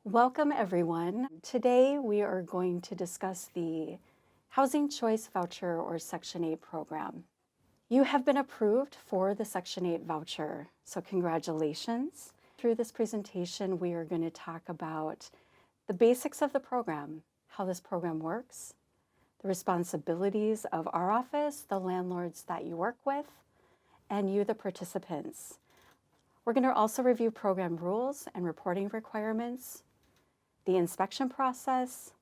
Welcome everyone. Today we are going to discuss the Housing Choice Voucher or Section 8 program. You have been approved for the Section 8 voucher, so congratulations. Through this presentation, we are going to talk about the basics of the program, how this program works, the responsibilities of our office, the landlords that you work with, and you, the participants. We're going to also review program rules and reporting requirements, the inspection process,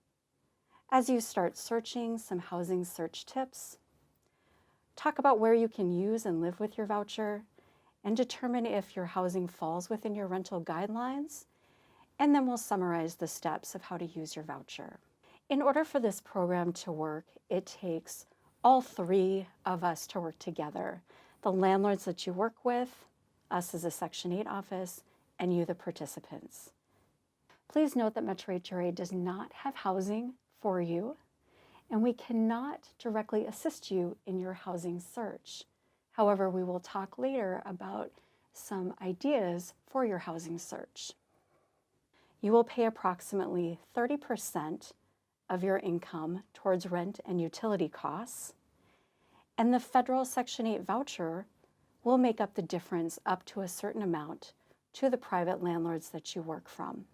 as you start searching, some housing search tips, talk about where you can use and live with your voucher, and determine if your housing falls within your rental guidelines, and then we'll summarize the steps of how to use your voucher. In order for this program to work, it takes all three of us to work together: the landlords that you work with, us as a Section 8 office, and you, the participants. Please note that Metro HRA does not have housing for you, and we cannot directly assist you in your housing search. However, we will talk later about some ideas for your housing search. You will pay approximately 30% of your income towards rent and utility costs, and the federal Section 8 voucher will make up the difference up to a certain amount to the private landlords that you work from.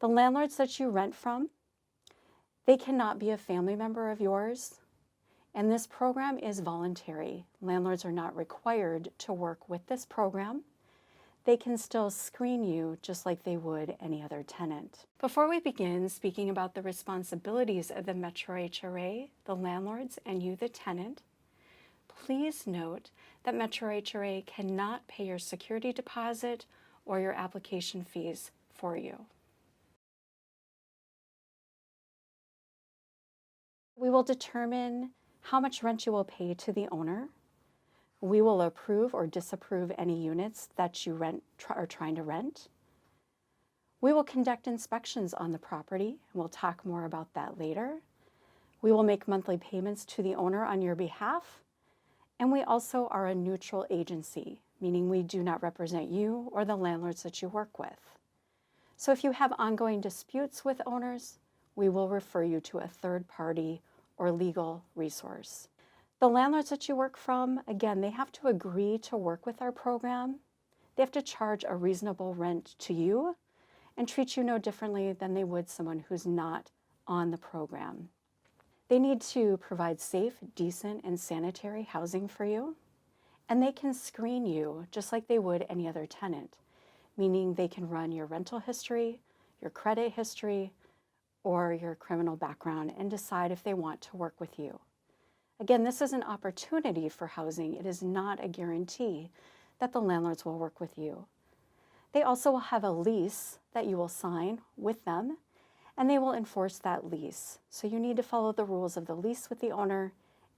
The landlords that you rent from, they cannot be a family member of yours, and this program is voluntary. Landlords are not required to work with this program. They can still screen you just like they would any other tenant. Before we begin speaking about the responsibilities of the Metro HRA, the landlords, and you, the tenant, please note that Metro HRA cannot pay your security deposit or your application fees for you. We will determine how much rent you will pay to the owner. We will approve or disapprove any units that you are trying to rent. We will conduct inspections on the property, and we'll talk more about that later. We will make monthly payments to the owner on your behalf, and we also are a neutral agency, meaning we do not represent you or the landlords that you work with. So if you have ongoing disputes with owners, we will refer you to a third party or legal resource. The landlords that you work from, again, they have to agree to work with our program. They have to charge a reasonable rent to you and treat you no differently than they would someone who's not on the program. They need to provide safe, decent, and sanitary housing for you, and they can screen you just like they would any other tenant, meaning they can run your rental history, your credit history, or your criminal background and decide if they want to work with you. Again, this is an opportunity for housing. It is not a guarantee that the landlords will work with you. They also will have a lease that you will sign with them, and they will enforce that lease. So you need to follow the rules of the lease with the owner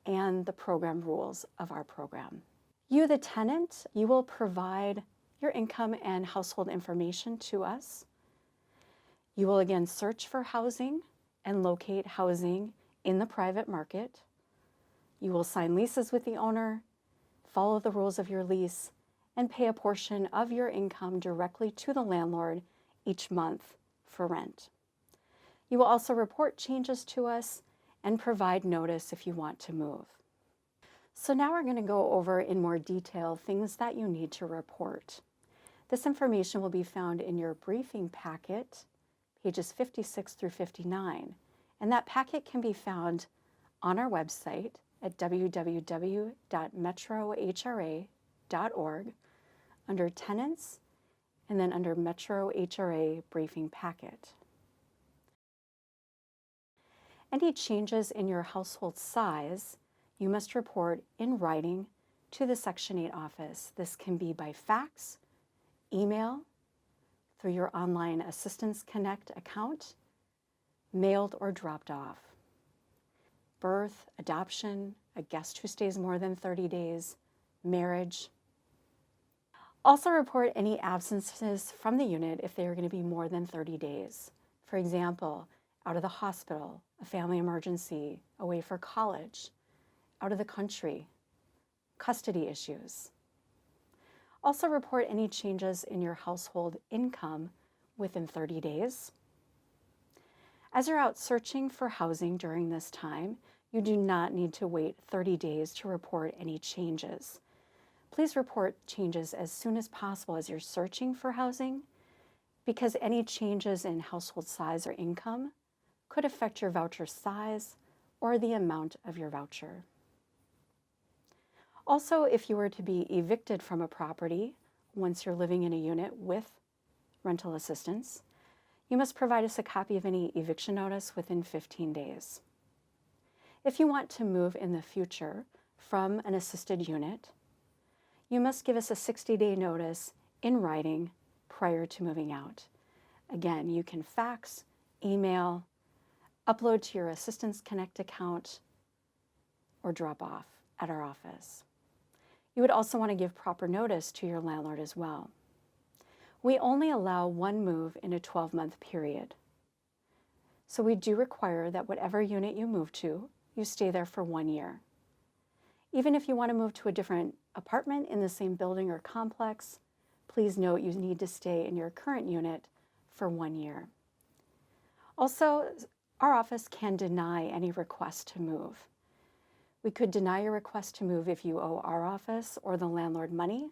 and the program rules of our program. You, the tenant, you will provide your income and household information to us. You will again search for housing and locate housing in the private market. You will sign leases with the owner, follow the rules of your lease, and pay a portion of your income directly to the landlord each month for rent. You will also report changes to us and provide notice if you want to move. So now we're going to go over in more detail things that you need to report. This information will be found in your briefing packet, pages 56 through 59, and that packet can be found on our website at www.metrohra.org under Tenants and then under Metro HRA Briefing Packet. Any changes in your household size, you must report in writing to the Section 8 office. This can be by fax, email, through your online Assistance Connect account, mailed or dropped off. Birth, adoption, a guest who stays more than 30 days, marriage. Also report any absences from the unit if they are going to be more than 30 days. For example, out of the hospital, a family emergency, away for college, out of the country, custody issues. Also report any changes in your household income within 30 days. As you're out searching for housing during this time, you do not need to wait 30 days to report any changes. Please report changes as soon as possible as you're searching for housing, because any changes in household size or income could affect your voucher size or the amount of your voucher. Also, if you were to be evicted from a property once you're living in a unit with rental assistance, you must provide us a copy of any eviction notice within 15 days. If you want to move in the future from an assisted unit, you must give us a 60-day notice in writing prior to moving out. Again, you can fax, email, upload to your Assistance Connect account, or drop off at our office. You would also want to give proper notice to your landlord as well. We only allow one move in a 12-month period. So we do require that whatever unit you move to, you stay there for 1 year. Even if you want to move to a different apartment in the same building or complex, please note you need to stay in your current unit for 1 year. Also, our office can deny any request to move. We could deny your request to move if you owe our office or the landlord money,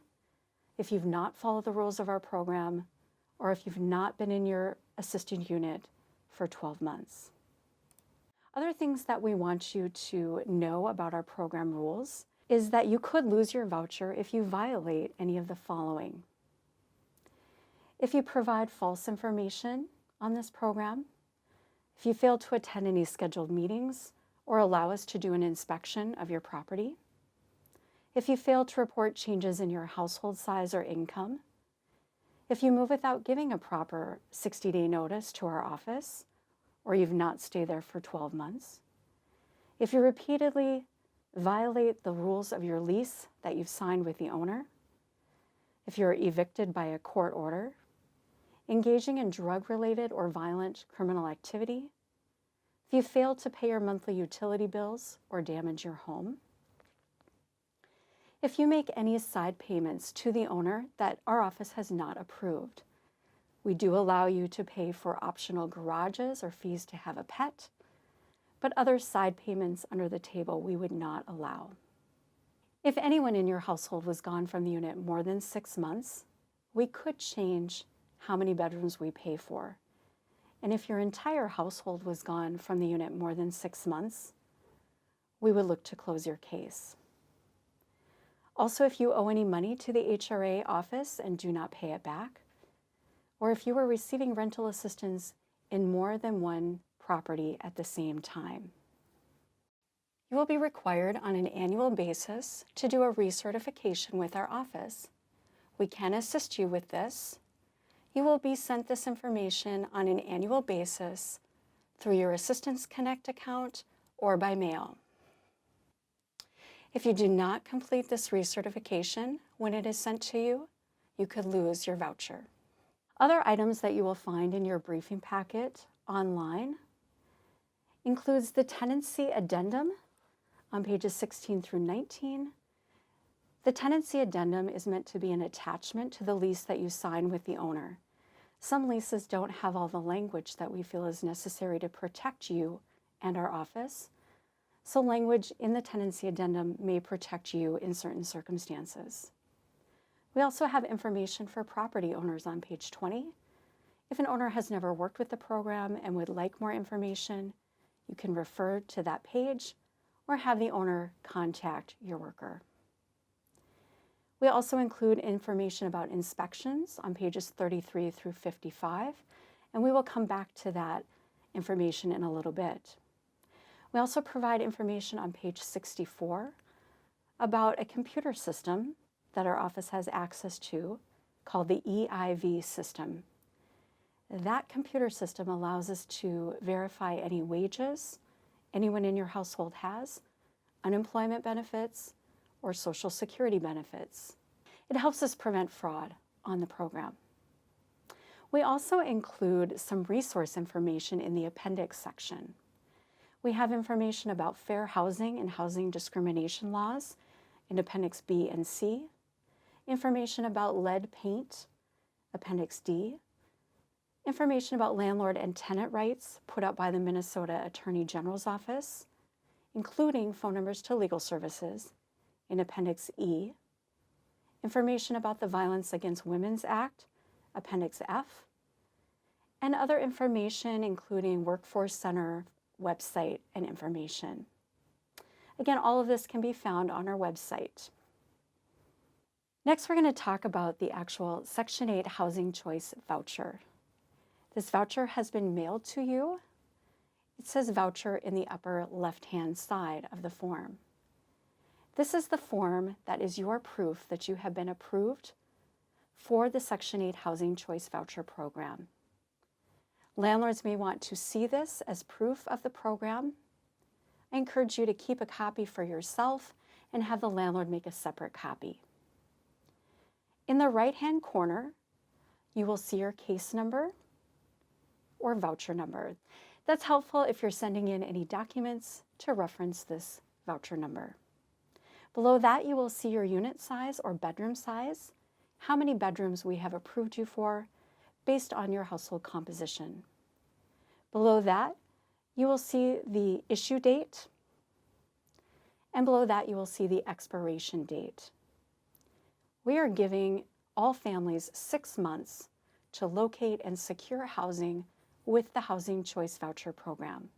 if you've not followed the rules of our program, or if you've not been in your assisted unit for 12 months. Other things that we want you to know about our program rules is that you could lose your voucher if you violate any of the following. If you provide false information on this program, if you fail to attend any scheduled meetings or allow us to do an inspection of your property, if you fail to report changes in your household size or income, if you move without giving a proper 60-day notice to our office, or you've not stayed there for 12 months, if you repeatedly violate the rules of your lease that you've signed with the owner, if you're evicted by a court order, engaging in drug-related or violent criminal activity, if you fail to pay your monthly utility bills or damage your home, if you make any side payments to the owner that our office has not approved. We do allow you to pay for optional garages or fees to have a pet, but other side payments under the table we would not allow. If anyone in your household was gone from the unit more than 6 months, we could change how many bedrooms we pay for. And if your entire household was gone from the unit more than 6 months, we would look to close your case. Also, if you owe any money to the HRA office and do not pay it back, or if you were receiving rental assistance in more than one property at the same time. You will be required on an annual basis to do a recertification with our office. We can assist you with this. You will be sent this information on an annual basis through your Assistance Connect account or by mail. If you do not complete this recertification when it is sent to you, you could lose your voucher. Other items that you will find in your briefing packet online includes the tenancy addendum on pages 16 through 19. The tenancy addendum is meant to be an attachment to the lease that you sign with the owner. Some leases don't have all the language that we feel is necessary to protect you and our office, so language in the tenancy addendum may protect you in certain circumstances. We also have information for property owners on page 20. If an owner has never worked with the program and would like more information, you can refer to that page or have the owner contact your worker. We also include information about inspections on pages 33 through 55, and we will come back to that information in a little bit. We also provide information on page 64 about a computer system that our office has access to called the EIV system. That computer system allows us to verify any wages anyone in your household has, unemployment benefits, or Social Security benefits. It helps us prevent fraud on the program. We also include some resource information in the appendix section. We have information about fair housing and housing discrimination laws in Appendix B and C, information about lead paint, Appendix D, information about landlord and tenant rights put out by the Minnesota Attorney General's Office, including phone numbers to legal services in Appendix E, information about the Violence Against Women's Act, Appendix F, and other information including Workforce Center website and information. Again, all of this can be found on our website. Next, we're going to talk about the actual Section 8 Housing Choice Voucher. This voucher has been mailed to you. It says voucher in the upper left-hand side of the form. This is the form that is your proof that you have been approved for the Section 8 Housing Choice Voucher program. Landlords may want to see this as proof of the program. I encourage you to keep a copy for yourself and have the landlord make a separate copy. In the right-hand corner, you will see your case number or voucher number. That's helpful if you're sending in any documents to reference this voucher number. Below that, you will see your unit size or bedroom size, how many bedrooms we have approved you for based on your household composition. Below that, you will see the issue date, and below that, you will see the expiration date. We are giving all families 6 months to locate and secure housing with the Housing Choice Voucher program.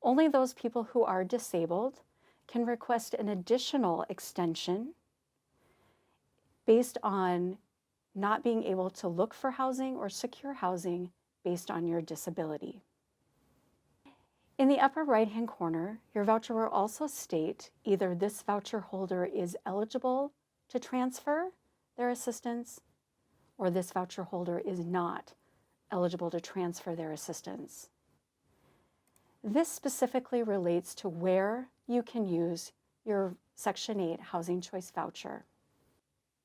Only those people who are disabled can request an additional extension based on not being able to look for housing or secure housing based on your disability. In the upper right-hand corner, your voucher will also state either this voucher holder is eligible to transfer their assistance or this voucher holder is not eligible to transfer their assistance. This specifically relates to where you can use your Section 8 Housing Choice Voucher.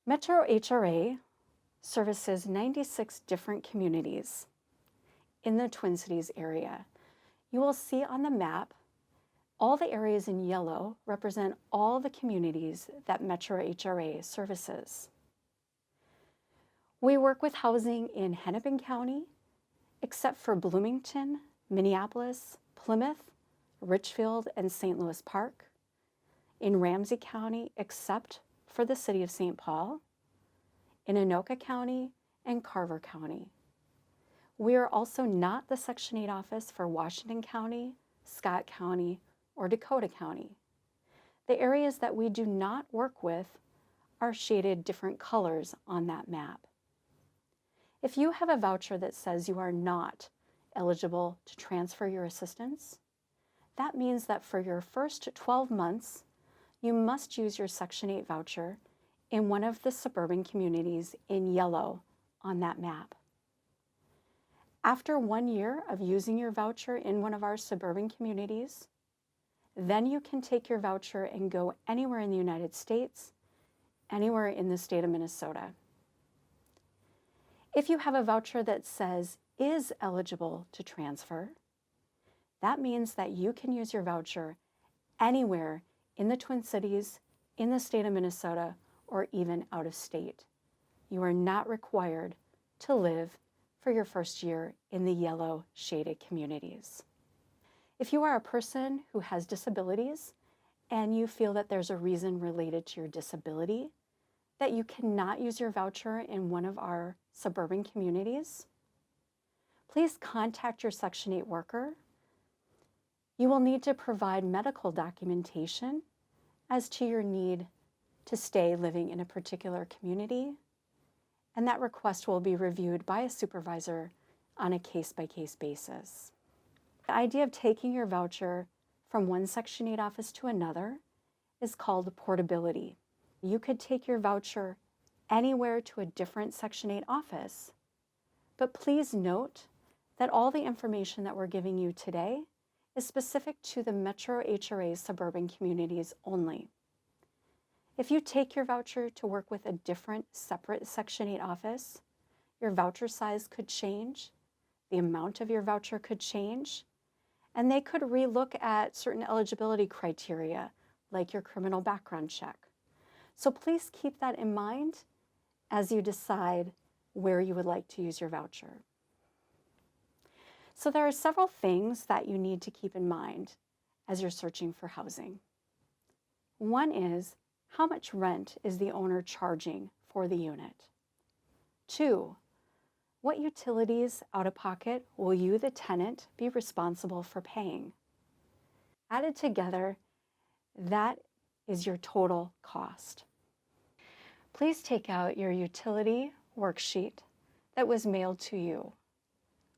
Metro HRA services 96 different communities in the Twin Cities area. You will see on the map all the areas in yellow represent all the communities that Metro HRA services. We work with housing in Hennepin County, except for Bloomington, Minneapolis, Plymouth, Richfield, and St. Louis Park, in Ramsey County, except for the city of St. Paul, in Anoka County, and Carver County. We are also not the Section 8 office for Washington County, Scott County, or Dakota County. The areas that we do not work with are shaded different colors on that map. If you have a voucher that says you are not eligible to transfer your assistance, that means that for your first 12 months, you must use your Section 8 voucher in one of the suburban communities in yellow on that map. After 1 year of using your voucher in one of our suburban communities, then you can take your voucher and go anywhere in the United States, anywhere in the state of Minnesota. If you have a voucher that says is eligible to transfer, that means that you can use your voucher anywhere in the Twin Cities, in the state of Minnesota, or even out of state. You are not required to live for your first year in the yellow shaded communities. If you are a person who has disabilities and you feel that there's a reason related to your disability that you cannot use your voucher in one of our suburban communities, please contact your Section 8 worker. You will need to provide medical documentation as to your need to stay living in a particular community, and that request will be reviewed by a supervisor on a case-by-case basis. The idea of taking your voucher from one Section 8 office to another is called portability. You could take your voucher anywhere to a different Section 8 office, but please note that all the information that we're giving you today is specific to the Metro HRA suburban communities only. If you take your voucher to work with a different separate Section 8 office, your voucher size could change, the amount of your voucher could change, and they could relook at certain eligibility criteria like your criminal background check. So please keep that in mind as you decide where you would like to use your voucher. So there are several things that you need to keep in mind as you're searching for housing. One is, how much rent is the owner charging for the unit? 2, what utilities out of pocket will you, the tenant, be responsible for paying? Added together, that is your total cost. Please take out your utility worksheet that was mailed to you.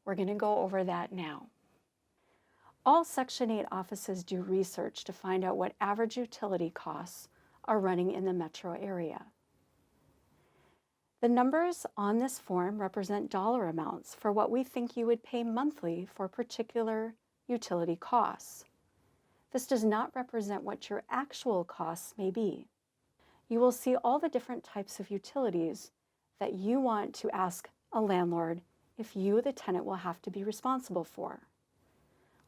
We're going to go over that now. All Section 8 offices do research to find out what average utility costs are running in the metro area. The numbers on this form represent dollar amounts for what we think you would pay monthly for particular utility costs. This does not represent what your actual costs may be. You will see all the different types of utilities that you want to ask a landlord if you, the tenant, will have to be responsible for.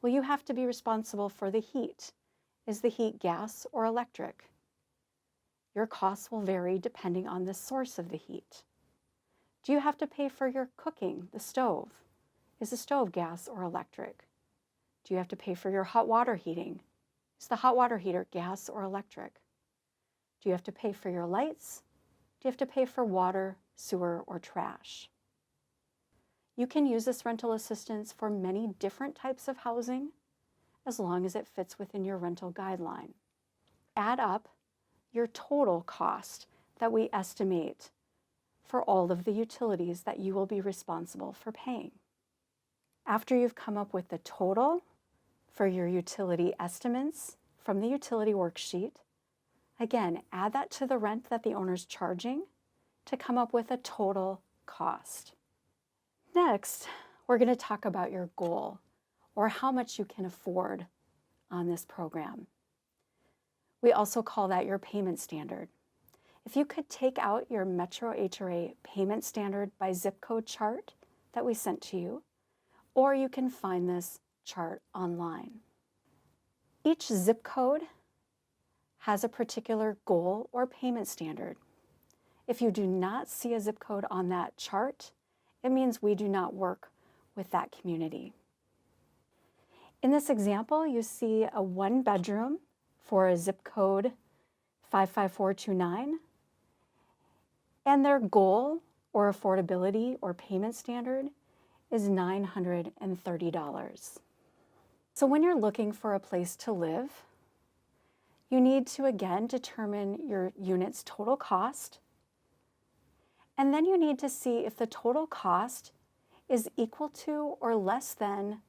Will you have to be responsible for the heat? Is the heat gas or electric? Your costs will vary depending on the source of the heat. Do you have to pay for your cooking, the stove? Is the stove gas or electric? Do you have to pay for your hot water heating? Is the hot water heater gas or electric? Do you have to pay for your lights? Do you have to pay for water, sewer, or trash? You can use this rental assistance for many different types of housing as long as it fits within your rental guideline. Add up your total cost that we estimate for all of the utilities that you will be responsible for paying. After you've come up with the total for your utility estimates from the utility worksheet, again, add that to the rent that the owner's charging to come up with a total cost. Next, we're going to talk about your goal, or how much you can afford on this program. We also call that your payment standard. If you could take out your Metro HRA payment standard by zip code chart that we sent to you, or you can find this chart online. Each zip code has a particular goal or payment standard. If you do not see a zip code on that chart, it means we do not work with that community. In this example, you see a 1-bedroom for a zip code 55429, and their goal or affordability or payment standard is $930. So when you're looking for a place to live, you need to again determine your unit's total cost, and then you need to see if the total cost is equal to or less than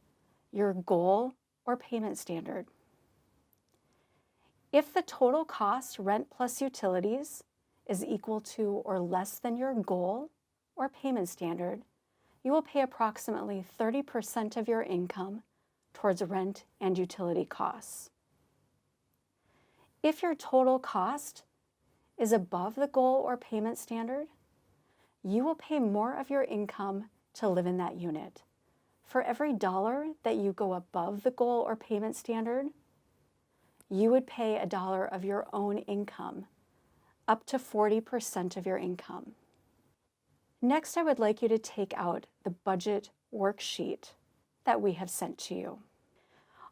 your goal or payment standard. If the total cost, rent plus utilities, is equal to or less than your goal or payment standard, you will pay approximately 30% of your income towards rent and utility costs. If your total cost is above the goal or payment standard, you will pay more of your income to live in that unit. For every dollar that you go above the goal or payment standard, you would pay $1 of your own income, up to 40% of your income. Next, I would like you to take out the budget worksheet that we have sent to you.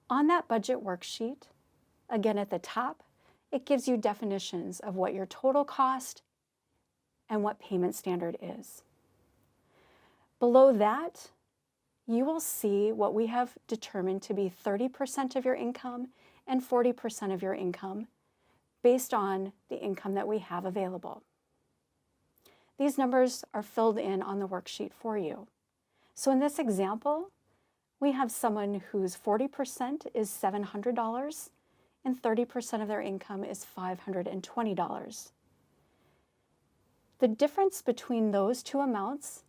On that budget worksheet, again at the top, it gives you definitions of what your total cost and what payment standard is. Below that, you will see what we have determined to be 30% of your income and 40% of your income based on the income that we have available. These numbers are filled in on the worksheet for you. So in this example, we have someone whose 40% is $700 and 30% of their income is $520. The difference between those two amounts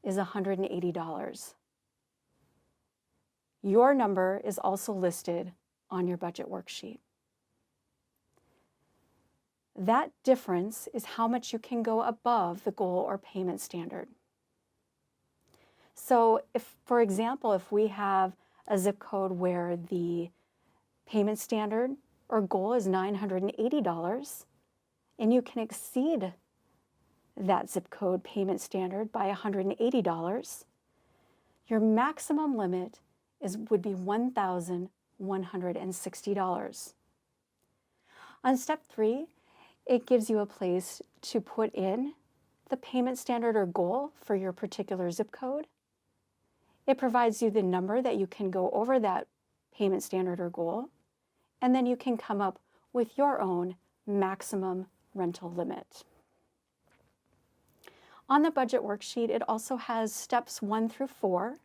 is $180. Your number is also listed on your budget worksheet. That difference is how much you can go above the goal or payment standard. So if, for example, if we have a zip code where the payment standard or goal is $980, and you can exceed that zip code payment standard by $180, Your maximum limit would be $1,160. On step 3, it gives you a place to put in the payment standard or goal for your particular zip code. It provides you the number that you can go over that payment standard or goal, and then you can come up with your own maximum rental limit. On the budget worksheet, it also has steps 1 through 4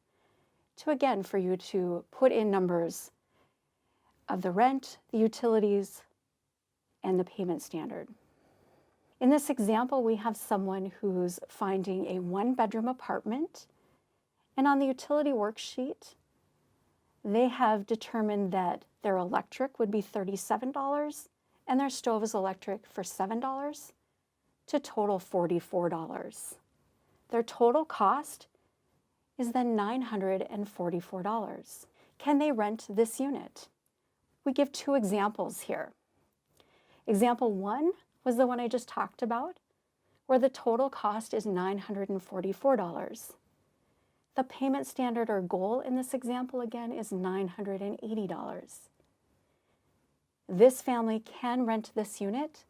for you to put in numbers of the rent, the utilities, and the payment standard. In this example, we have someone who's finding a 1-bedroom apartment, and on the utility worksheet, they have determined that their electric would be $37 and their stove is electric for $7 to total $44. Their total cost is then $944. Can they rent this unit? We give 2 examples here. Example 1 was the one I just talked about, where the total cost is $944. The payment standard or goal in this example again is $980. This family can rent this unit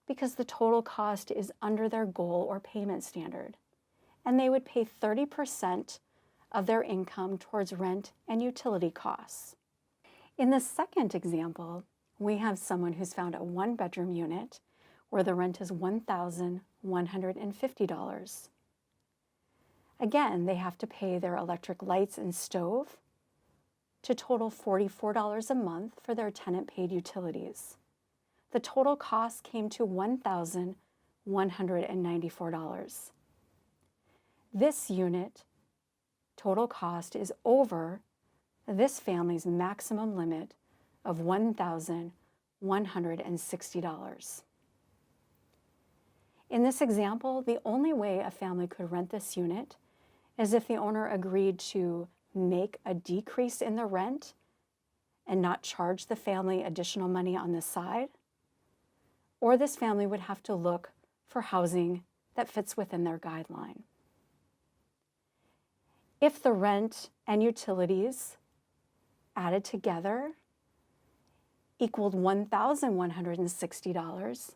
because the total cost is under their goal or payment standard, and they would pay 30% of their income towards rent and utility costs. In the second example, we have someone who's found a 1-bedroom unit where the rent is $1,150. Again, they have to pay their electric lights and stove to total $44 a month for their tenant-paid utilities. The total cost came to $1,194. This unit total cost is over this family's maximum limit of $1,160. In this example, the only way a family could rent this unit is if the owner agreed to make a decrease in the rent and not charge the family additional money on the side, or this family would have to look for housing that fits within their guideline. If the rent and utilities added together equaled $1,160,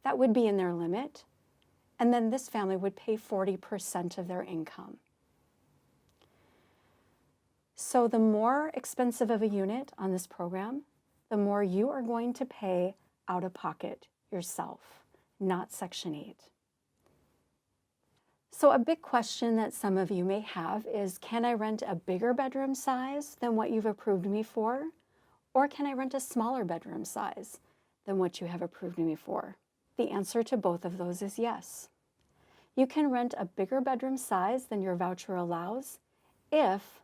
that would be in their limit, and then this family would pay 40% of their income. So the more expensive of a unit on this program, the more you are going to pay out of pocket yourself, not Section 8. So a big question that some of you may have is, can I rent a bigger bedroom size than what you've approved me for? Or can I rent a smaller bedroom size than what you have approved me for? The answer to both of those is yes. You can rent a bigger bedroom size than your voucher allows if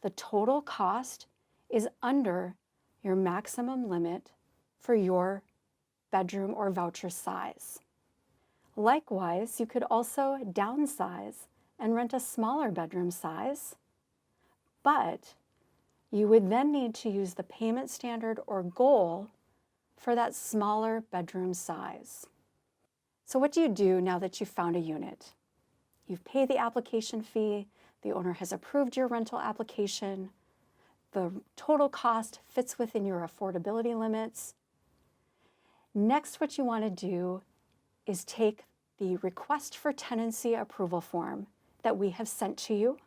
the total cost is under your maximum limit for your bedroom or voucher size. Likewise, you could also downsize and rent a smaller bedroom size, but you would then need to use the payment standard or goal for that smaller bedroom size. So what do you do now that you've found a unit? You've paid the application fee, the owner has approved your rental application, the total cost fits within your affordability limits. Next, what you want to do is take the request for tenancy approval form that we have sent to you.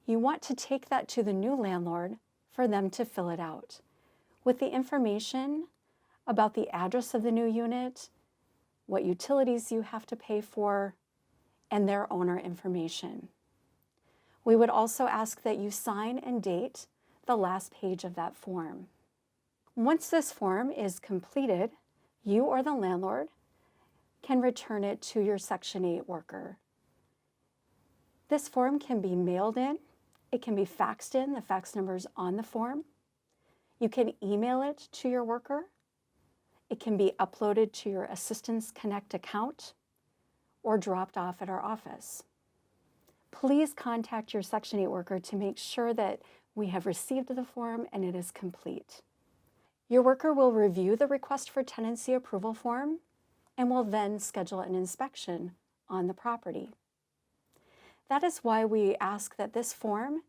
You want to take that to the new landlord for them to fill it out with the information about the address of the new unit, what utilities you have to pay for, and their owner information. We would also ask that you sign and date the last page of that form. Once this form is completed, you or the landlord can return it to your Section 8 worker. This form can be mailed in, it can be faxed in, the fax number is on the form. You can email it to your worker. It can be uploaded to your Assistance Connect account or dropped off at our office. Please contact your Section 8 worker to make sure that we have received the form and it is complete. Your worker will review the request for tenancy approval form and will then schedule an inspection on the property. That is why we ask that this form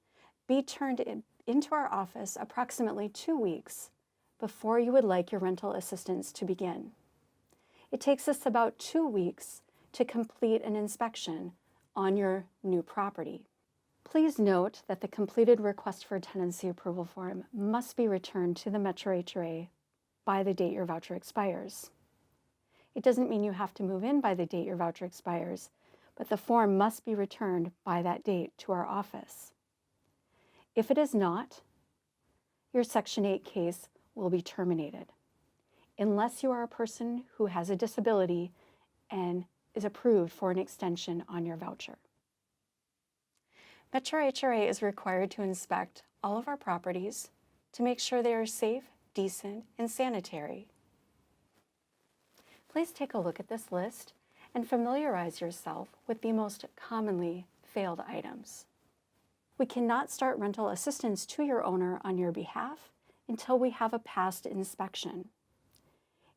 be turned into our office approximately 2 weeks before you would like your rental assistance to begin. It takes us about 2 weeks to complete an inspection on your new property. Please note that the completed request for tenancy approval form must be returned to the Metro HRA by the date your voucher expires. It doesn't mean you have to move in by the date your voucher expires, but the form must be returned by that date to our office. If it is not, your Section 8 case will be terminated, unless you are a person who has a disability and is approved for an extension on your voucher. Metro HRA is required to inspect all of our properties to make sure they are safe, decent, and sanitary. Please take a look at this list and familiarize yourself with the most commonly failed items. We cannot start rental assistance to your owner on your behalf until we have a passed inspection.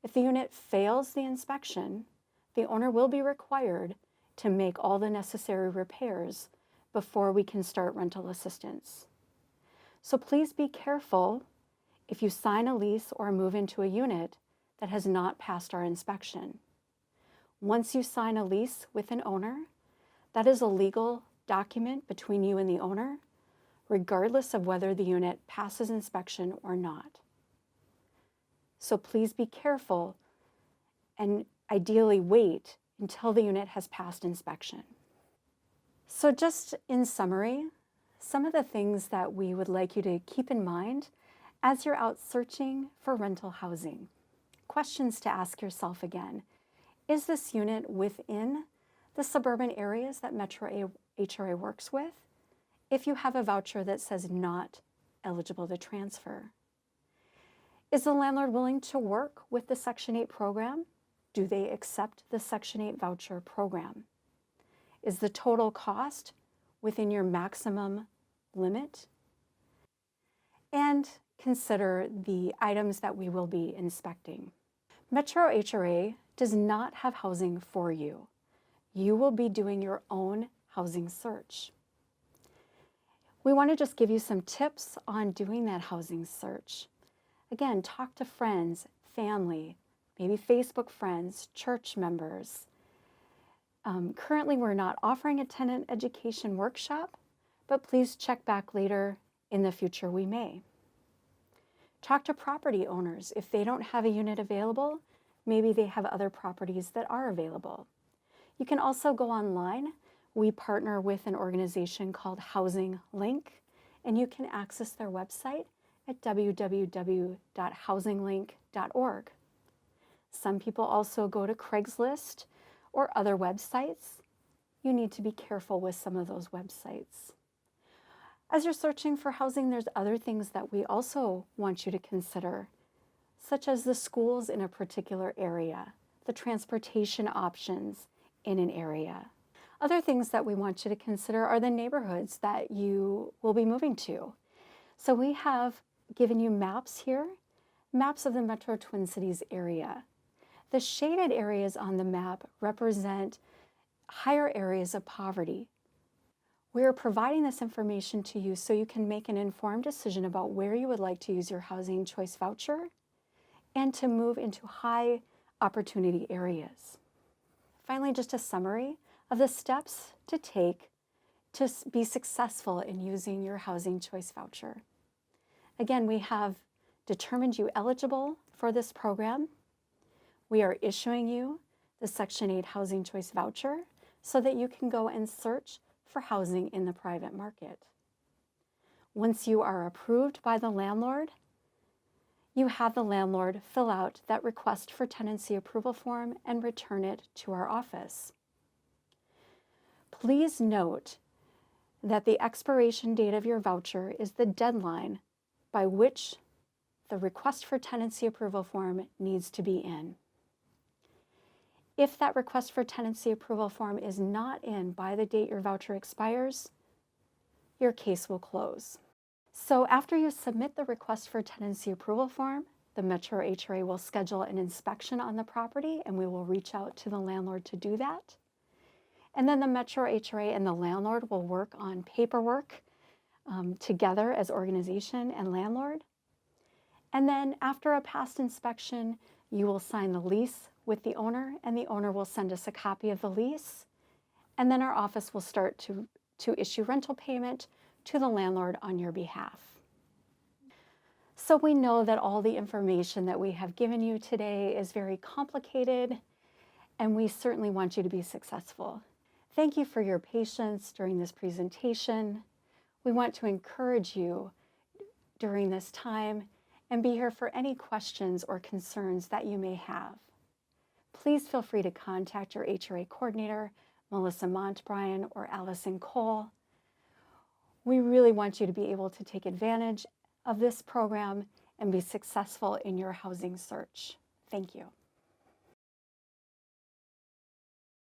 If the unit fails the inspection, the owner will be required to make all the necessary repairs before we can start rental assistance. So please be careful if you sign a lease or move into a unit that has not passed our inspection. Once you sign a lease with an owner, that is a legal document between you and the owner, regardless of whether the unit passes inspection or not. So please be careful and ideally wait until the unit has passed inspection. So just in summary, some of the things that we would like you to keep in mind as you're out searching for rental housing. Questions to ask yourself again. Is this unit within the suburban areas that Metro HRA works with? If you have a voucher that says not eligible to transfer. Is the landlord willing to work with the Section 8 program? Do they accept the Section 8 voucher program? Is the total cost within your maximum limit? And consider the items that we will be inspecting. Metro HRA does not have housing for you. You will be doing your own housing search. We want to just give you some tips on doing that housing search. Again, talk to friends, family, maybe Facebook friends, church members. Currently, we're not offering a tenant education workshop, but please check back later. In the future, we may. Talk to property owners. If they don't have a unit available, maybe they have other properties that are available. You can also go online. We partner with an organization called Housing Link, and you can access their website at www.housinglink.org. Some people also go to Craigslist or other websites. You need to be careful with some of those websites. As you're searching for housing, there's other things that we also want you to consider, such as the schools in a particular area, the transportation options in an area. Other things that we want you to consider are the neighborhoods that you will be moving to. So we have given you maps here, maps of the Metro Twin Cities area. The shaded areas on the map represent higher areas of poverty. We are providing this information to you so you can make an informed decision about where you would like to use your Housing Choice Voucher and to move into high opportunity areas. Finally, just a summary of the steps to take to be successful in using your Housing Choice Voucher. Again, we have determined you eligible for this program. We are issuing you the Section 8 Housing Choice Voucher so that you can go and search for housing in the private market. Once you are approved by the landlord, you have the landlord fill out that request for tenancy approval form and return it to our office. Please note that the expiration date of your voucher is the deadline by which the request for tenancy approval form needs to be in. If that request for tenancy approval form is not in by the date your voucher expires, your case will close. So after you submit the request for tenancy approval form, the Metro HRA will schedule an inspection on the property and we will reach out to the landlord to do that. And then the Metro HRA and the landlord will work on paperwork together as organization and landlord. And then after a past inspection, you will sign the lease with the owner, and the owner will send us a copy of the lease. And then our office will start to issue rental payment to the landlord on your behalf. So we know that all the information that we have given you today is very complicated, and we certainly want you to be successful. Thank you for your patience during this presentation. We want to encourage you during this time and be here for any questions or concerns that you may have. Please feel free to contact your HRA coordinator, Melissa Montbryan or Allison Cole. We really want you to be able to take advantage of this program and be successful in your housing search. Thank you.